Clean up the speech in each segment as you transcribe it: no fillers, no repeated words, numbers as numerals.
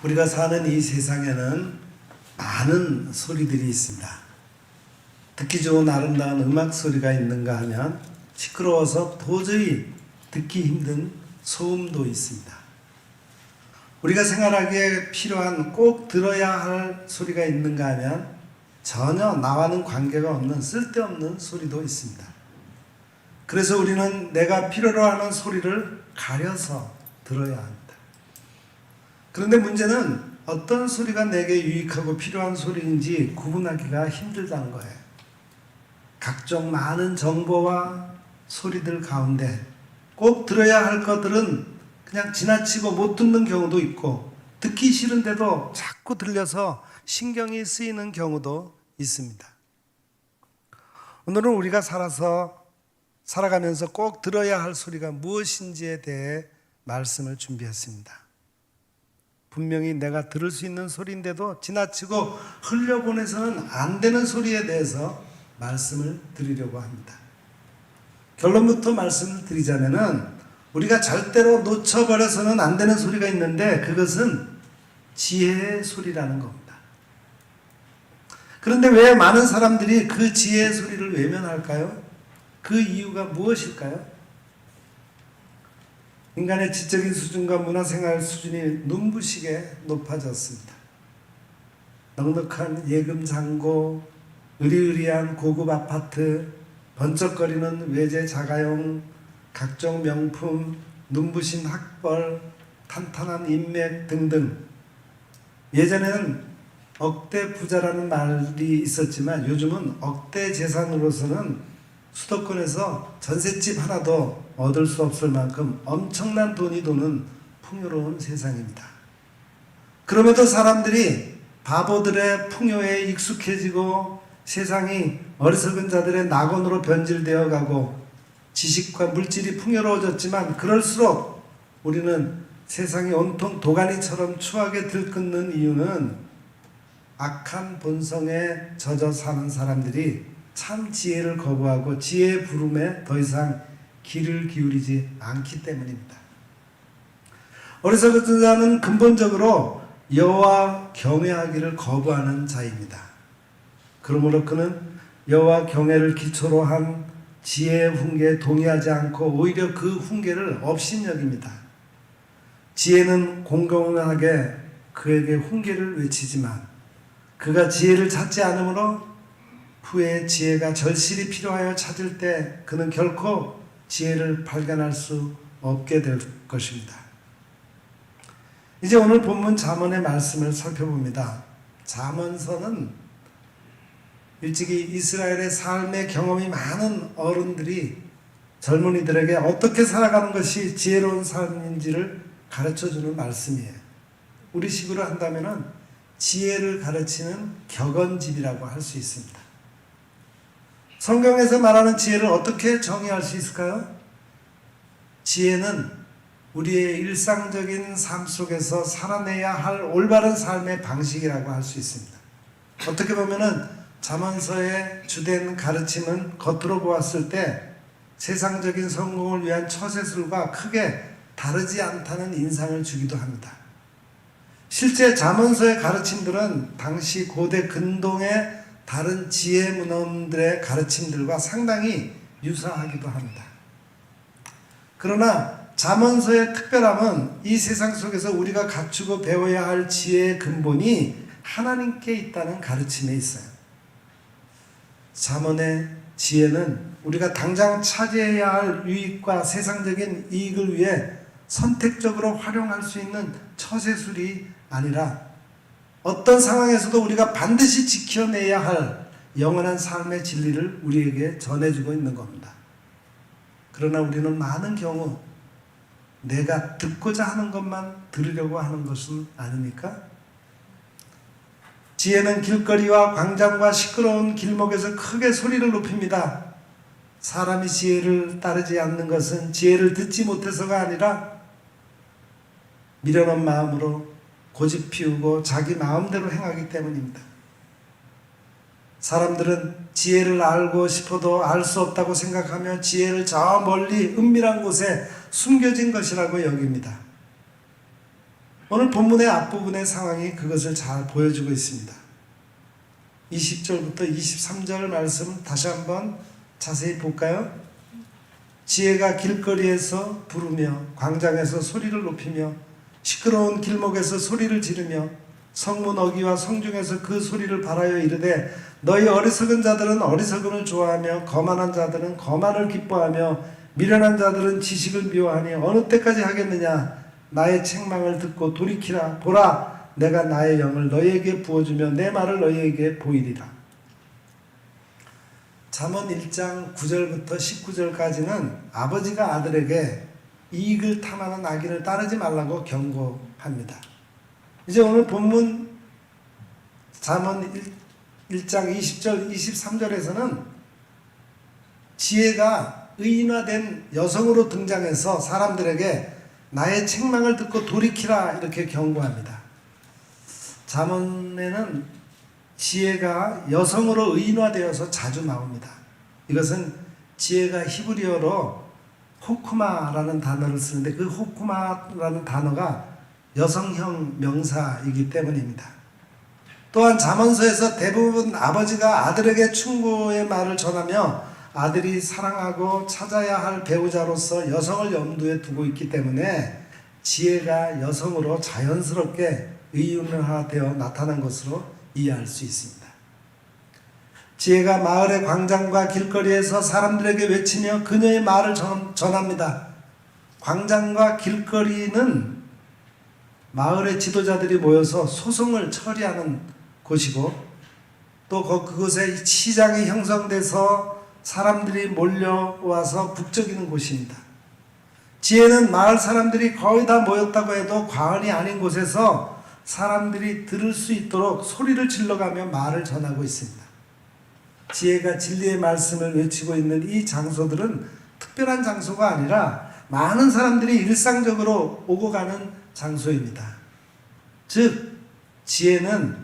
우리가 사는 이 세상에는 많은 소리들이 있습니다. 듣기 좋은 아름다운 음악 소리가 있는가 하면 시끄러워서 도저히 듣기 힘든 소음도 있습니다. 우리가 생활하기에 필요한 꼭 들어야 할 소리가 있는가 하면 전혀 나와는 관계가 없는 쓸데없는 소리도 있습니다. 그래서 우리는 내가 필요로 하는 소리를 가려서 들어야 합니다. 그런데 문제는 어떤 소리가 내게 유익하고 필요한 소리인지 구분하기가 힘들다는 거예요. 각종 많은 정보와 소리들 가운데 꼭 들어야 할 것들은 그냥 지나치고 못 듣는 경우도 있고, 듣기 싫은데도 자꾸 들려서 신경이 쓰이는 경우도 있습니다. 오늘은 우리가 살아가면서 꼭 들어야 할 소리가 무엇인지에 대해 말씀을 준비했습니다. 분명히 내가 들을 수 있는 소리인데도 지나치고 흘려보내서는 안 되는 소리에 대해서 말씀을 드리려고 합니다. 결론부터 말씀을 드리자면은 우리가 절대로 놓쳐버려서는 안 되는 소리가 있는데 그것은 지혜의 소리라는 겁니다. 그런데 왜 많은 사람들이 그 지혜의 소리를 외면할까요? 그 이유가 무엇일까요? 인간의 지적인 수준과 문화생활 수준이 눈부시게 높아졌습니다. 넉넉한 예금 잔고, 으리으리한 고급 아파트, 번쩍거리는 외제 자가용, 각종 명품, 눈부신 학벌, 탄탄한 인맥 등등. 예전에는 억대 부자라는 말이 있었지만 요즘은 억대 재산으로서는 수도권에서 전셋집 하나도 얻을 수 없을 만큼 엄청난 돈이 도는 풍요로운 세상입니다. 그럼에도 사람들이 바보들의 풍요에 익숙해지고 세상이 어리석은 자들의 낙원으로 변질되어 가고 지식과 물질이 풍요로워졌지만 그럴수록 우리는 세상이 온통 도가니처럼 추하게 들끓는 이유는 악한 본성에 젖어 사는 사람들이 참 지혜를 거부하고 지혜의 부름에 더 이상 귀를 기울이지 않기 때문입니다. 어리석은 자는 근본적으로 여호와 경외하기를 거부하는 자입니다. 그러므로 그는 여호와 경외를 기초로 한 지혜의 훈계에 동의하지 않고 오히려 그 훈계를 업신여깁니다. 지혜는 공공하게 그에게 훈계를 외치지만 그가 지혜를 찾지 않으므로 후에 지혜가 절실히 필요하여 찾을 때 그는 결코 지혜를 발견할 수 없게 될 것입니다. 이제 오늘 본문 잠언의 말씀을 살펴봅니다. 잠언서는 일찍이 이스라엘의 삶의 경험이 많은 어른들이 젊은이들에게 어떻게 살아가는 것이 지혜로운 삶인지를 가르쳐주는 말씀이에요. 우리식으로 한다면 지혜를 가르치는 격언집이라고 할 수 있습니다. 성경에서 말하는 지혜를 어떻게 정의할 수 있을까요? 지혜는 우리의 일상적인 삶 속에서 살아내야 할 올바른 삶의 방식이라고 할 수 있습니다. 어떻게 보면은 잠언서의 주된 가르침은 겉으로 보았을 때 세상적인 성공을 위한 처세술과 크게 다르지 않다는 인상을 주기도 합니다. 실제 잠언서의 가르침들은 당시 고대 근동의 다른 지혜 문헌들의 가르침들과 상당히 유사하기도 합니다. 그러나 잠언서의 특별함은 이 세상 속에서 우리가 갖추고 배워야 할 지혜의 근본이 하나님께 있다는 가르침에 있어요. 잠언의 지혜는 우리가 당장 차지해야 할 유익과 세상적인 이익을 위해 선택적으로 활용할 수 있는 처세술이 아니라 어떤 상황에서도 우리가 반드시 지켜내야 할 영원한 삶의 진리를 우리에게 전해주고 있는 겁니다. 그러나 우리는 많은 경우 내가 듣고자 하는 것만 들으려고 하는 것은 아닙니까? 지혜는 길거리와 광장과 시끄러운 길목에서 크게 소리를 높입니다. 사람이 지혜를 따르지 않는 것은 지혜를 듣지 못해서가 아니라 미련한 마음으로 고집 피우고 자기 마음대로 행하기 때문입니다. 사람들은 지혜를 알고 싶어도 알 수 없다고 생각하며 지혜를 저 멀리 은밀한 곳에 숨겨진 것이라고 여깁니다. 오늘 본문의 앞부분의 상황이 그것을 잘 보여주고 있습니다. 20절부터 23절 말씀 다시 한번 자세히 볼까요? 지혜가 길거리에서 부르며 광장에서 소리를 높이며 시끄러운 길목에서 소리를 지르며 성문 어귀와 성중에서 그 소리를 발하여 이르되 너희 어리석은 자들은 어리석음을 좋아하며 거만한 자들은 거만을 기뻐하며 미련한 자들은 지식을 미워하니 어느 때까지 하겠느냐. 나의 책망을 듣고 돌이키라. 보라, 내가 나의 영을 너희에게 부어주며 내 말을 너희에게 보이리라. 잠언 1장 9절부터 19절까지는 아버지가 아들에게 이익을 탐하는 악인을 따르지 말라고 경고합니다. 이제 오늘 본문 잠언 1장 20절 23절에서는 지혜가 의인화된 여성으로 등장해서 사람들에게 나의 책망을 듣고 돌이키라 이렇게 경고합니다. 잠언에는 지혜가 여성으로 의인화되어서 자주 나옵니다. 이것은 지혜가 히브리어로 호쿠마라는 단어를 쓰는데 그 호쿠마라는 단어가 여성형 명사이기 때문입니다. 또한 잠언서에서 대부분 아버지가 아들에게 충고의 말을 전하며 아들이 사랑하고 찾아야 할 배우자로서 여성을 염두에 두고 있기 때문에 지혜가 여성으로 자연스럽게 의인화되어 나타난 것으로 이해할 수 있습니다. 지혜가 마을의 광장과 길거리에서 사람들에게 외치며 그녀의 말을 전합니다. 광장과 길거리는 마을의 지도자들이 모여서 소송을 처리하는 곳이고 또 그곳에 시장이 형성돼서 사람들이 몰려와서 북적이는 곳입니다. 지혜는 마을 사람들이 거의 다 모였다고 해도 과언이 아닌 곳에서 사람들이 들을 수 있도록 소리를 질러가며 말을 전하고 있습니다. 지혜가 진리의 말씀을 외치고 있는 이 장소들은 특별한 장소가 아니라 많은 사람들이 일상적으로 오고 가는 장소입니다. 즉, 지혜는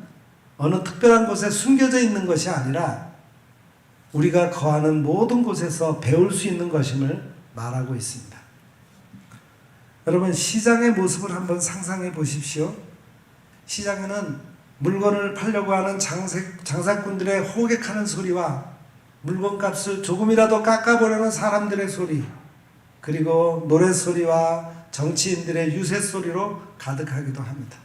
어느 특별한 곳에 숨겨져 있는 것이 아니라 우리가 거하는 모든 곳에서 배울 수 있는 것임을 말하고 있습니다. 여러분, 시장의 모습을 한번 상상해 보십시오. 시장에는 물건을 팔려고 하는 장사꾼들의 호객하는 소리와 물건값을 조금이라도 깎아보려는 사람들의 소리, 그리고 노랫소리와 정치인들의 유세소리로 가득하기도 합니다.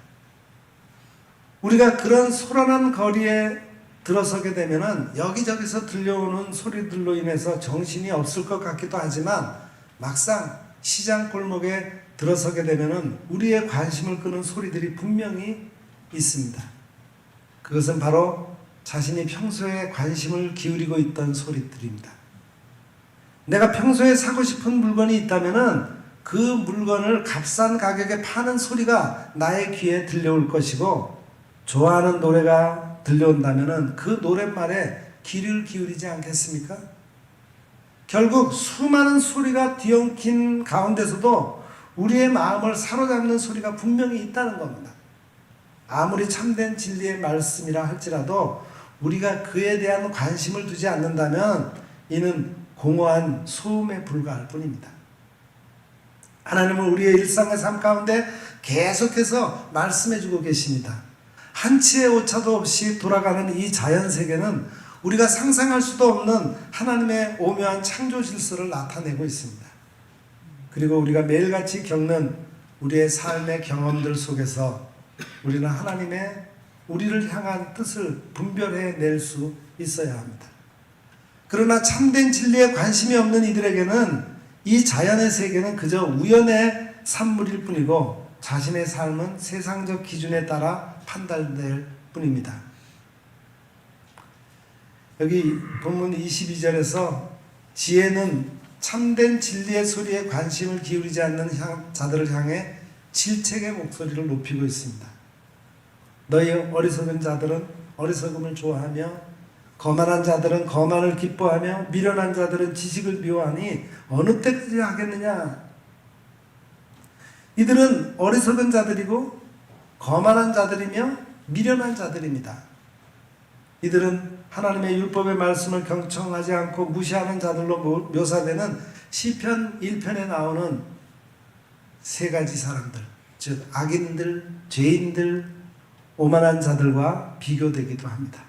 우리가 그런 소란한 거리에 들어서게 되면은 여기저기서 들려오는 소리들로 인해서 정신이 없을 것 같기도 하지만 막상 시장 골목에 들어서게 되면은 우리의 관심을 끄는 소리들이 분명히 있습니다. 그것은 바로 자신이 평소에 관심을 기울이고 있던 소리들입니다. 내가 평소에 사고 싶은 물건이 있다면은 그 물건을 값싼 가격에 파는 소리가 나의 귀에 들려올 것이고, 좋아하는 노래가 들려온다면은 그 노랫말에 귀를 기울이지 않겠습니까? 결국 수많은 소리가 뒤엉킨 가운데서도 우리의 마음을 사로잡는 소리가 분명히 있다는 겁니다. 아무리 참된 진리의 말씀이라 할지라도 우리가 그에 대한 관심을 두지 않는다면 이는 공허한 소음에 불과할 뿐입니다. 하나님은 우리의 일상의 삶 가운데 계속해서 말씀해주고 계십니다. 한치의 오차도 없이 돌아가는 이 자연세계는 우리가 상상할 수도 없는 하나님의 오묘한 창조 질서를 나타내고 있습니다. 그리고 우리가 매일같이 겪는 우리의 삶의 경험들 속에서 우리는 하나님의 우리를 향한 뜻을 분별해 낼 수 있어야 합니다. 그러나 참된 진리에 관심이 없는 이들에게는 이 자연의 세계는 그저 우연의 산물일 뿐이고 자신의 삶은 세상적 기준에 따라 판단될 뿐입니다. 여기 본문 22절에서 지혜는 참된 진리의 소리에 관심을 기울이지 않는 자들을 향해 질책의 목소리를 높이고 있습니다. 너희 어리석은 자들은 어리석음을 좋아하며 거만한 자들은 거만을 기뻐하며 미련한 자들은 지식을 미워하니 어느 때까지 하겠느냐. 이들은 어리석은 자들이고 거만한 자들이며 미련한 자들입니다. 이들은 하나님의 율법의 말씀을 경청하지 않고 무시하는 자들로 묘사되는 시편 1편에 나오는 세 가지 사람들, 즉 악인들, 죄인들, 오만한 자들과 비교되기도 합니다.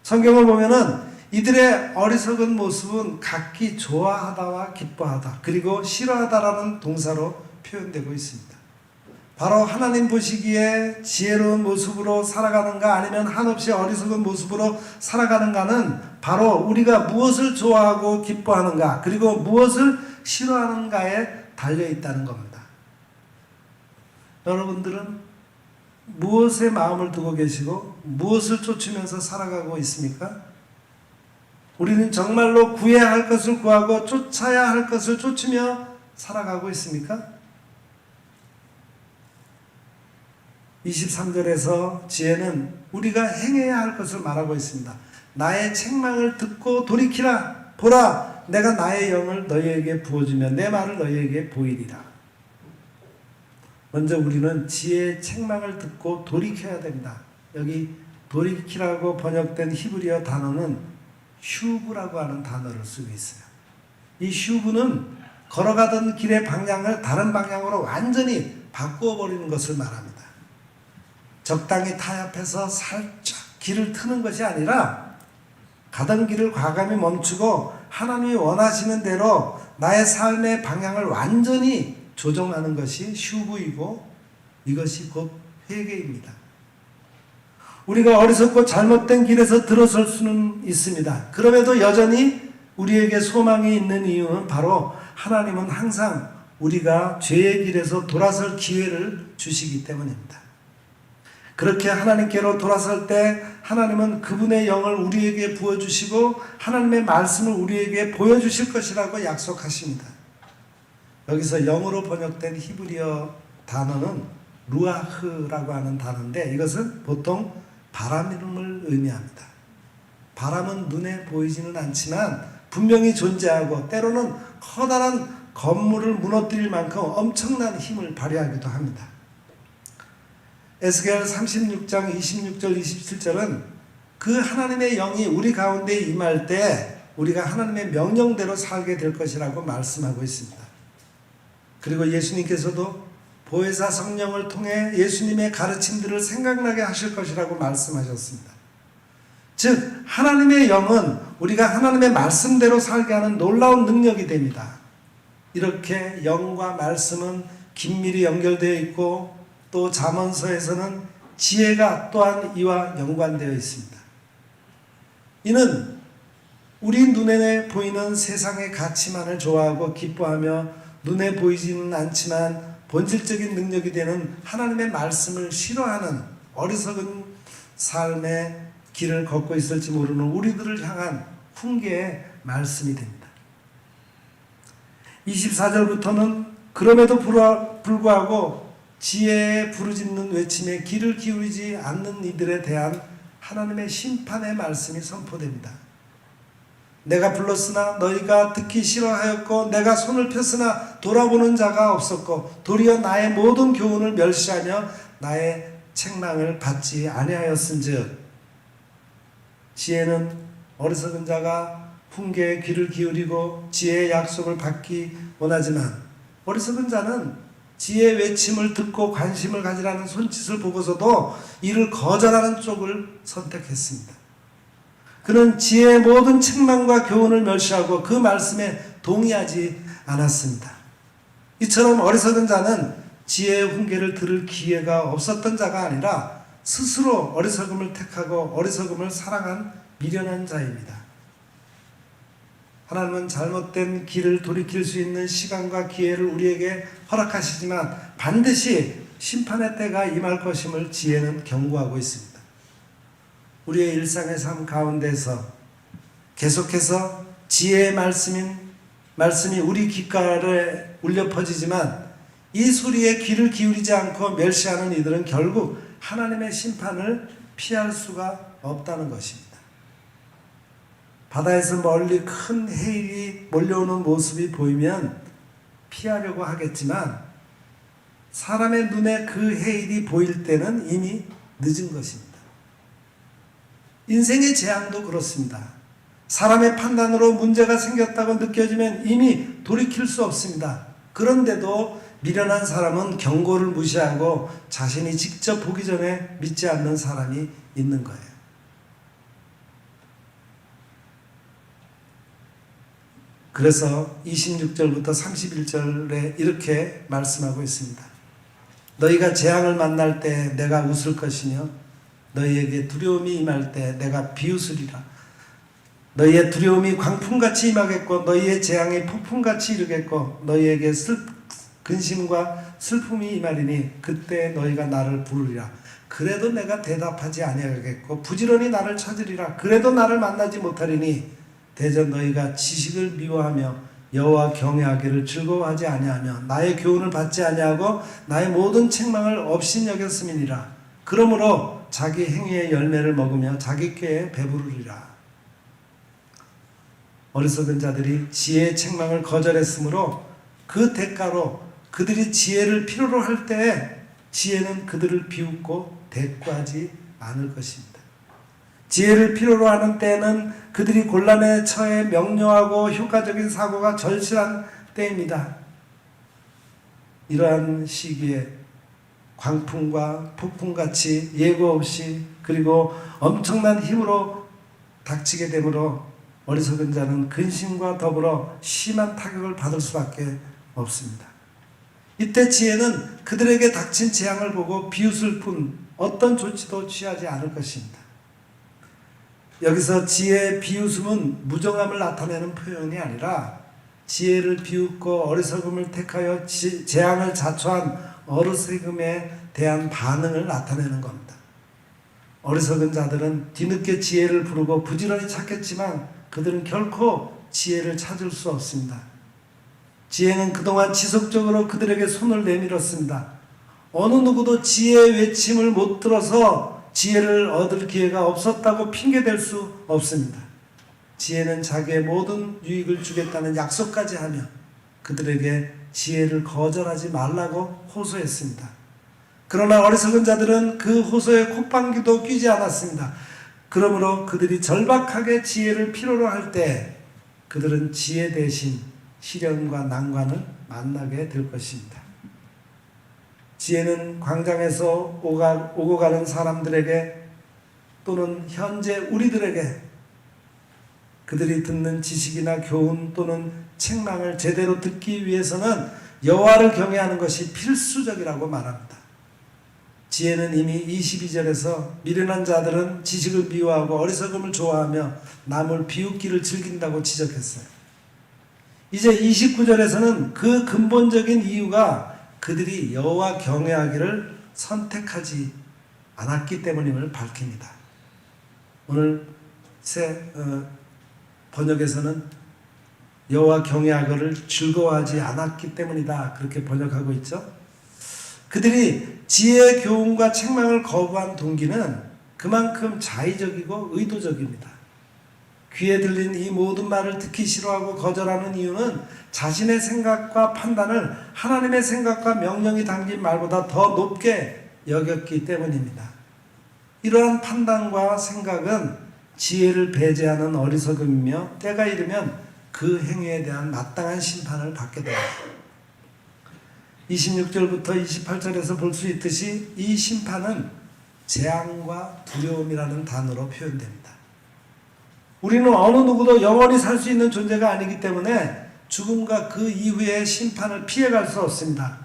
성경을 보면은 이들의 어리석은 모습은 각기 좋아하다와 기뻐하다 그리고 싫어하다라는 동사로 표현되고 있습니다. 바로 하나님 보시기에 지혜로운 모습으로 살아가는가 아니면 한없이 어리석은 모습으로 살아가는가는 바로 우리가 무엇을 좋아하고 기뻐하는가 그리고 무엇을 싫어하는가에 달려있다는 겁니다. 여러분들은 무엇에 마음을 두고 계시고 무엇을 쫓으면서 살아가고 있습니까? 우리는 정말로 구해야 할 것을 구하고 쫓아야 할 것을 쫓으며 살아가고 있습니까? 23절에서 지혜는 우리가 행해야 할 것을 말하고 있습니다. 나의 책망을 듣고 돌이키라. 보라, 내가 나의 영을 너희에게 부어주며 내 말을 너희에게 보이리라. 먼저 우리는 지혜의 책망을 듣고 돌이켜야 됩니다. 여기 돌이키라고 번역된 히브리어 단어는 슈브라고 하는 단어를 쓰고 있어요. 이 슈브는 걸어가던 길의 방향을 다른 방향으로 완전히 바꾸어 버리는 것을 말합니다. 적당히 타협해서 살짝 길을 트는 것이 아니라 가던 길을 과감히 멈추고 하나님이 원하시는 대로 나의 삶의 방향을 완전히 조정하는 것이 슈브이고 이것이 곧 회개입니다. 우리가 어리석고 잘못된 길에서 들어설 수는 있습니다. 그럼에도 여전히 우리에게 소망이 있는 이유는 바로 하나님은 항상 우리가 죄의 길에서 돌아설 기회를 주시기 때문입니다. 그렇게 하나님께로 돌아설 때 하나님은 그분의 영을 우리에게 부어주시고 하나님의 말씀을 우리에게 보여주실 것이라고 약속하십니다. 여기서 영어로 번역된 히브리어 단어는 루아흐라고 하는 단어인데 이것은 보통 바람을 의미합니다. 바람은 눈에 보이지는 않지만 분명히 존재하고 때로는 커다란 건물을 무너뜨릴 만큼 엄청난 힘을 발휘하기도 합니다. 에스겔 36장 26절 27절은 그 하나님의 영이 우리 가운데 임할 때 우리가 하나님의 명령대로 살게 될 것이라고 말씀하고 있습니다. 그리고 예수님께서도 보혜사 성령을 통해 예수님의 가르침들을 생각나게 하실 것이라고 말씀하셨습니다. 즉 하나님의 영은 우리가 하나님의 말씀대로 살게 하는 놀라운 능력이 됩니다. 이렇게 영과 말씀은 긴밀히 연결되어 있고 또 잠언서에서는 지혜가 또한 이와 연관되어 있습니다. 이는 우리 눈에 보이는 세상의 가치만을 좋아하고 기뻐하며 눈에 보이지는 않지만 본질적인 능력이 되는 하나님의 말씀을 싫어하는 어리석은 삶의 길을 걷고 있을지 모르는 우리들을 향한 훈계의 말씀이 됩니다. 24절부터는 그럼에도 불구하고 지혜에 부르짖는 외침에 귀를 기울이지 않는 이들에 대한 하나님의 심판의 말씀이 선포됩니다. 내가 불렀으나 너희가 듣기 싫어하였고 내가 손을 폈으나 돌아보는 자가 없었고 도리어 나의 모든 교훈을 멸시하며 나의 책망을 받지 아니하였은즉 지혜는 어리석은 자가 훈계에 귀를 기울이고 지혜의 약속을 받기 원하지만 어리석은 자는 지혜의 외침을 듣고 관심을 가지라는 손짓을 보고서도 이를 거절하는 쪽을 선택했습니다. 그는 지혜의 모든 책망과 교훈을 멸시하고 그 말씀에 동의하지 않았습니다. 이처럼 어리석은 자는 지혜의 훈계를 들을 기회가 없었던 자가 아니라 스스로 어리석음을 택하고 어리석음을 사랑한 미련한 자입니다. 하나님은 잘못된 길을 돌이킬 수 있는 시간과 기회를 우리에게 허락하시지만 반드시 심판의 때가 임할 것임을 지혜는 경고하고 있습니다. 우리의 일상의 삶 가운데서 계속해서 지혜의 말씀이 우리 귓가에 울려 퍼지지만 이 소리에 귀를 기울이지 않고 멸시하는 이들은 결국 하나님의 심판을 피할 수가 없다는 것입니다. 바다에서 멀리 큰 해일이 몰려오는 모습이 보이면 피하려고 하겠지만 사람의 눈에 그 해일이 보일 때는 이미 늦은 것입니다. 인생의 재앙도 그렇습니다. 사람의 판단으로 문제가 생겼다고 느껴지면 이미 돌이킬 수 없습니다. 그런데도 미련한 사람은 경고를 무시하고 자신이 직접 보기 전에 믿지 않는 사람이 있는 거예요. 그래서 26절부터 31절에 이렇게 말씀하고 있습니다. 너희가 재앙을 만날 때 내가 웃을 것이며 너희에게 두려움이 임할 때 내가 비웃으리라. 너희의 두려움이 광풍같이 임하겠고 너희의 재앙이 폭풍같이 이르겠고 너희에게 근심과 슬픔이 임하리니 그때 너희가 나를 부르리라. 그래도 내가 대답하지 아니하겠고 부지런히 나를 찾으리라. 그래도 나를 만나지 못하리니 대전 너희가 지식을 미워하며 여호와 경외하기를 즐거워하지 아니하며 나의 교훈을 받지 아니하고 나의 모든 책망을 업신여겼음이니라. 그러므로 자기 행위의 열매를 먹으며 자기 꾀에 배부르리라. 어리석은 자들이 지혜의 책망을 거절했으므로 그 대가로 그들이 지혜를 필요로 할 때에 지혜는 그들을 비웃고 대꾸하지 않을 것입니다. 지혜를 필요로 하는 때에는 그들이 곤란에 처해 명료하고 효과적인 사고가 절실한 때입니다. 이러한 시기에 광풍과 폭풍같이 예고 없이 그리고 엄청난 힘으로 닥치게 되므로 어리석은 자는 근심과 더불어 심한 타격을 받을 수밖에 없습니다. 이때 지혜는 그들에게 닥친 재앙을 보고 비웃을 뿐 어떤 조치도 취하지 않을 것입니다. 여기서 지혜의 비웃음은 무정함을 나타내는 표현이 아니라 지혜를 비웃고 어리석음을 택하여 재앙을 자초한 어리석음에 대한 반응을 나타내는 겁니다. 어리석은 자들은 뒤늦게 지혜를 부르고 부지런히 찾겠지만 그들은 결코 지혜를 찾을 수 없습니다. 지혜는 그동안 지속적으로 그들에게 손을 내밀었습니다. 어느 누구도 지혜의 외침을 못 들어서 지혜를 얻을 기회가 없었다고 핑계댈 수 없습니다. 지혜는 자기의 모든 유익을 주겠다는 약속까지 하며 그들에게 지혜를 거절하지 말라고 호소했습니다. 그러나 어리석은 자들은 그 호소에 콧방귀도 뀌지 않았습니다. 그러므로 그들이 절박하게 지혜를 필요로 할 때 그들은 지혜 대신 시련과 난관을 만나게 될 것입니다. 지혜는 광장에서 오고 가는 사람들에게 또는 현재 우리들에게 그들이 듣는 지식이나 교훈 또는 책망을 제대로 듣기 위해서는 여호와를 경외하는 것이 필수적이라고 말합니다. 지혜는 이미 22절에서 미련한 자들은 지식을 미워하고 어리석음을 좋아하며 남을 비웃기를 즐긴다고 지적했어요. 이제 29절에서는 그 근본적인 이유가 그들이 여호와 경외하기를 선택하지 않았기 때문임을 밝힙니다. 오늘 새 번역에서는 여호와 경외하기를 즐거워하지 않았기 때문이다 그렇게 번역하고 있죠. 그들이 지혜의 교훈과 책망을 거부한 동기는 그만큼 자의적이고 의도적입니다. 귀에 들린 이 모든 말을 듣기 싫어하고 거절하는 이유는 자신의 생각과 판단을 하나님의 생각과 명령이 담긴 말보다 더 높게 여겼기 때문입니다. 이러한 판단과 생각은 지혜를 배제하는 어리석음이며 때가 이르면 그 행위에 대한 마땅한 심판을 받게 됩니다. 26절부터 28절에서 볼 수 있듯이 이 심판은 재앙과 두려움이라는 단어로 표현됩니다. 우리는 어느 누구도 영원히 살 수 있는 존재가 아니기 때문에 죽음과 그 이후의 심판을 피해갈 수 없습니다.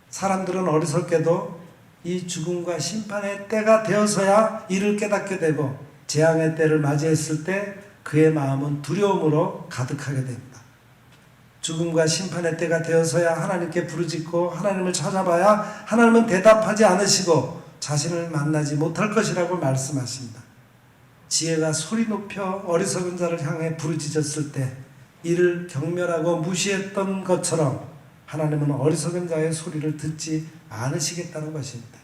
사람들은 어리석게도 이 죽음과 심판의 때가 되어서야 이를 깨닫게 되고 재앙의 때를 맞이했을 때 그의 마음은 두려움으로 가득하게 됩니다. 죽음과 심판의 때가 되어서야 하나님께 부르짖고 하나님을 찾아봐야 하나님은 대답하지 않으시고 자신을 만나지 못할 것이라고 말씀하십니다. 지혜가 소리 높여 어리석은 자를 향해 부르짖었을 때 이를 경멸하고 무시했던 것처럼 하나님은 어리석은 자의 소리를 듣지 않으시겠다는 것입니다.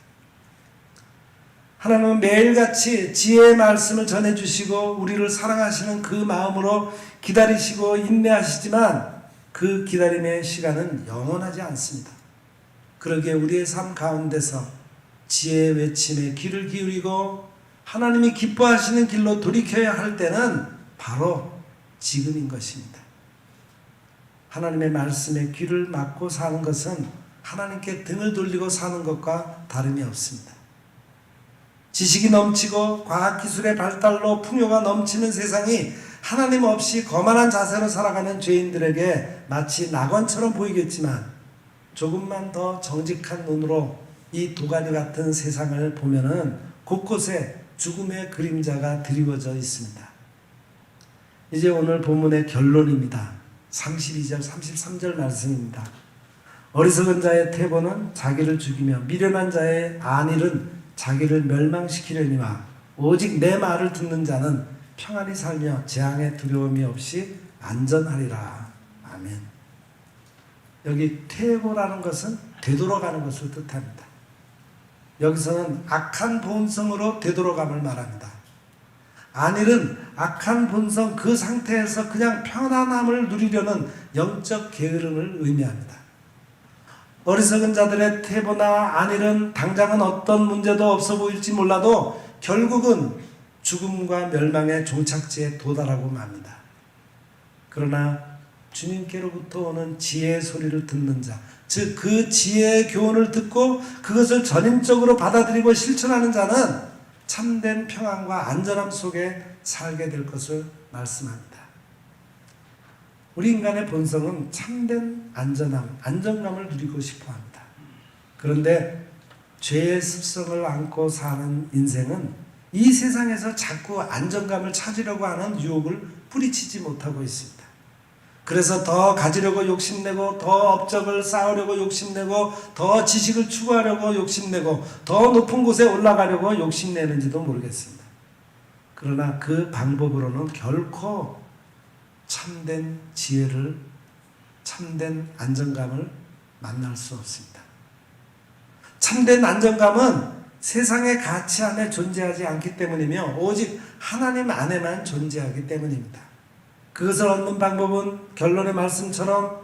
하나님은 매일같이 지혜의 말씀을 전해주시고 우리를 사랑하시는 그 마음으로 기다리시고 인내하시지만 그 기다림의 시간은 영원하지 않습니다. 그러기에 우리의 삶 가운데서 지혜의 외침에 귀를 기울이고 하나님이 기뻐하시는 길로 돌이켜야 할 때는 바로 지금인 것입니다. 하나님의 말씀에 귀를 막고 사는 것은 하나님께 등을 돌리고 사는 것과 다름이 없습니다. 지식이 넘치고 과학기술의 발달로 풍요가 넘치는 세상이 하나님 없이 거만한 자세로 살아가는 죄인들에게 마치 낙원처럼 보이겠지만 조금만 더 정직한 눈으로 이 도가니 같은 세상을 보면은 곳곳에 죽음의 그림자가 드리워져 있습니다. 이제 오늘 본문의 결론입니다. 32절 33절 말씀입니다. 어리석은 자의 태보는 자기를 죽이며 미련한 자의 안일은 자기를 멸망시키려니와 오직 내 말을 듣는 자는 평안히 살며 재앙의 두려움이 없이 안전하리라. 아멘. 여기 퇴보라는 것은 되돌아가는 것을 뜻합니다. 여기서는 악한 본성으로 되돌아감을 말합니다. 안일은 악한 본성 그 상태에서 그냥 편안함을 누리려는 영적 게으름을 의미합니다. 어리석은 자들의 태보나 안일은 당장은 어떤 문제도 없어 보일지 몰라도 결국은 죽음과 멸망의 종착지에 도달하고 맙니다. 그러나 주님께로부터 오는 지혜의 소리를 듣는 자, 즉 그 지혜의 교훈을 듣고 그것을 전인적으로 받아들이고 실천하는 자는 참된 평안과 안전함 속에 살게 될 것을 말씀합니다. 우리 인간의 본성은 참된 안전함, 안정감을 누리고 싶어 합니다. 그런데 죄의 습성을 안고 사는 인생은 이 세상에서 자꾸 안정감을 찾으려고 하는 유혹을 뿌리치지 못하고 있습니다. 그래서 더 가지려고 욕심내고 더 업적을 쌓으려고 욕심내고 더 지식을 추구하려고 욕심내고 더 높은 곳에 올라가려고 욕심내는지도 모르겠습니다. 그러나 그 방법으로는 결코 참된 지혜를, 참된 안정감을 만날 수 없습니다. 참된 안정감은 세상의 가치 안에 존재하지 않기 때문이며 오직 하나님 안에만 존재하기 때문입니다. 그것을 얻는 방법은 결론의 말씀처럼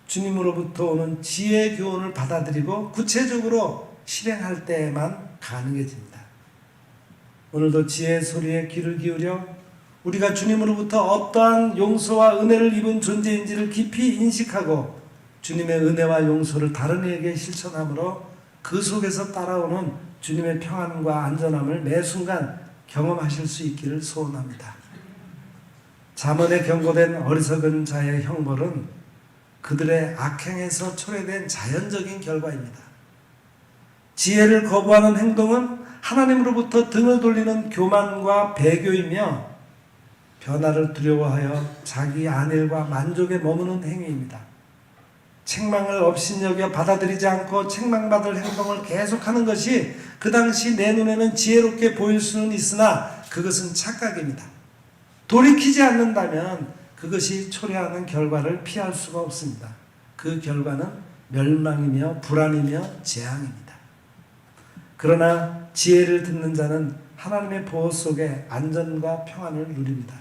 주님으로부터 오는 지혜의 교훈을 받아들이고 구체적으로 실행할 때에만 가능해집니다. 오늘도 지혜의 소리에 귀를 기울여 우리가 주님으로부터 어떠한 용서와 은혜를 입은 존재인지를 깊이 인식하고 주님의 은혜와 용서를 다른 이에게 실천함으로 그 속에서 따라오는 주님의 평안과 안전함을 매 순간 경험하실 수 있기를 소원합니다. 잠언에 경고된 어리석은 자의 형벌은 그들의 악행에서 초래된 자연적인 결과입니다. 지혜를 거부하는 행동은 하나님으로부터 등을 돌리는 교만과 배교이며 변화를 두려워하여 자기 안일과 만족에 머무는 행위입니다. 책망을 업신여겨 받아들이지 않고 책망받을 행동을 계속하는 것이 그 당시 내 눈에는 지혜롭게 보일 수는 있으나 그것은 착각입니다. 돌이키지 않는다면 그것이 초래하는 결과를 피할 수가 없습니다. 그 결과는 멸망이며 불안이며 재앙입니다. 그러나 지혜를 듣는 자는 하나님의 보호 속에 안전과 평안을 누립니다.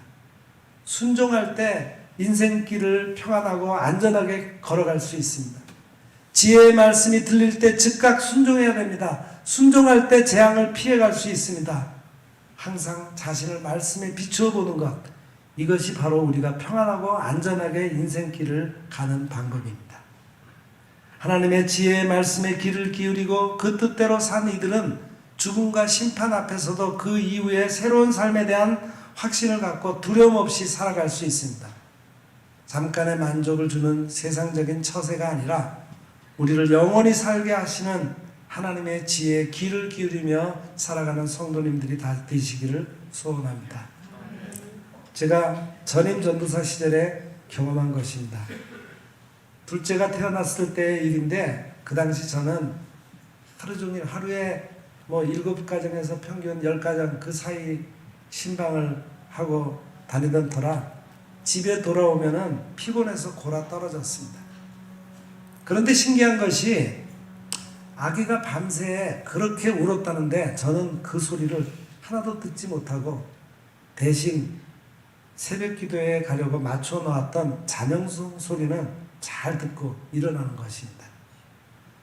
순종할 때 인생길을 평안하고 안전하게 걸어갈 수 있습니다. 지혜의 말씀이 들릴 때 즉각 순종해야 됩니다. 순종할 때 재앙을 피해갈 수 있습니다. 항상 자신을 말씀에 비추어 보는 것, 이것이 바로 우리가 평안하고 안전하게 인생길을 가는 방법입니다. 하나님의 지혜의 말씀에 귀를 기울이고 그 뜻대로 산 이들은 죽음과 심판 앞에서도 그 이후에 새로운 삶에 대한 확신을 갖고 두려움 없이 살아갈 수 있습니다. 잠깐의 만족을 주는 세상적인 처세가 아니라 우리를 영원히 살게 하시는 하나님의 지혜에 귀를 기울이며 살아가는 성도님들이 다 되시기를 소원합니다. 제가 전임 전도사 시절에 경험한 것입니다. 둘째가 태어났을 때의 일인데 그 당시 저는 하루 종일 하루에 7가정에서 평균 10가정 그 사이 신방을 하고 다니던 터라 집에 돌아오면은 피곤해서 골아 떨어졌습니다. 그런데 신기한 것이 아기가 밤새 그렇게 울었다는데 저는 그 소리를 하나도 듣지 못하고 대신 새벽 기도에 가려고 맞춰 놓았던 자명송 소리는 잘 듣고 일어나는 것입니다.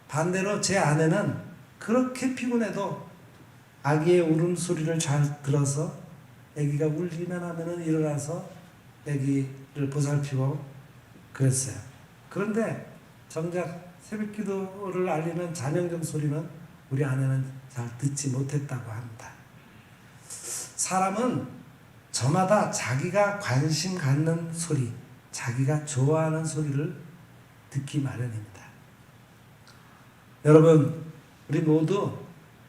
반대로 제 아내는 그렇게 피곤해도 아기의 울음소리를 잘 들어서 아기가 울기만 하면은 일어나서 아기를 보살피고 그랬어요. 그런데 정작 새벽 기도를 알리는 자명종 소리는 우리 아내는 잘 듣지 못했다고 합니다. 사람은 저마다 자기가 관심 갖는 소리, 자기가 좋아하는 소리를 듣기 마련입니다. 여러분, 우리 모두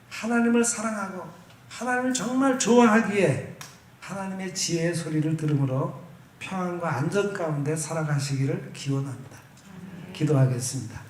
하나님을 사랑하고 하나님을 정말 좋아하기에 하나님의 지혜의 소리를 들음으로 평안과 안전 가운데 살아가시기를 기원합니다. 기도하겠습니다.